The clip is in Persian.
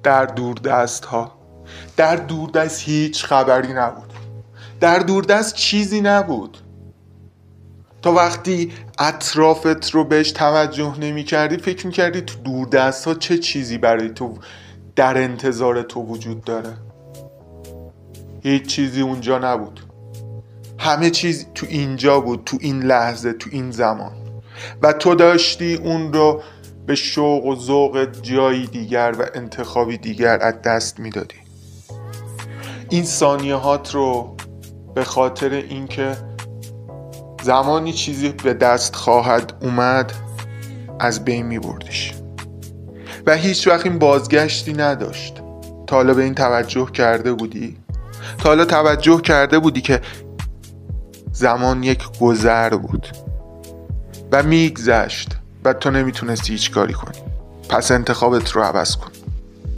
در دوردست ها. در دوردست هیچ خبری نبود، در دوردست چیزی نبود. تا وقتی اطرافت رو بهش توجه نمی کردی فکر می کردی تو دوردست ها چه چیزی برای تو در انتظار تو وجود داره. هیچ چیزی اونجا نبود، همه چیز تو اینجا بود، تو این لحظه، تو این زمان، و تو داشتی اون رو به شوق و ذوق جایی دیگر و انتخابی دیگر از دست میدادی. این ثانیه‌هات رو به خاطر اینکه زمانی چیزی به دست خواهد اومد از بین میبردیش و هیچ وقت این بازگشتی نداشت. تا حالا به این توجه کرده بودی؟ تا حالا توجه کرده بودی که زمان یک گذر بود و میگذشت و تو نمیتونستی هیچ کاری کنی؟ پس انتخابت رو عوض کن.